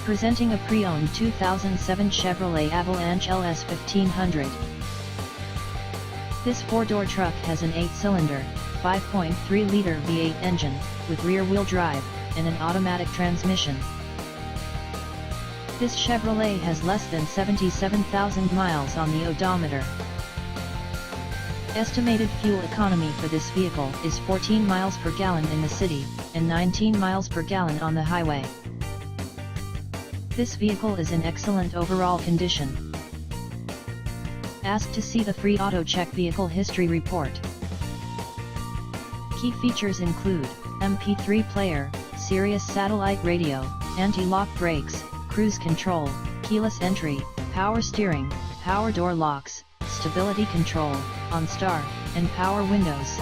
Presenting a pre-owned 2007 Chevrolet Avalanche LS 1500. This four-door truck has an 8-cylinder, 5.3-liter V8 engine, with rear-wheel drive, and an automatic transmission. This Chevrolet has less than 77,000 miles on the odometer. Estimated fuel economy for this vehicle is 14 miles per gallon in the city, and 19 miles per gallon on the highway. This vehicle is in excellent overall condition. Ask to see the free AutoCheck Vehicle History Report. Key features include MP3 player, Sirius satellite radio, anti-lock brakes, cruise control, keyless entry, power steering, power door locks, stability control, OnStar, and power windows.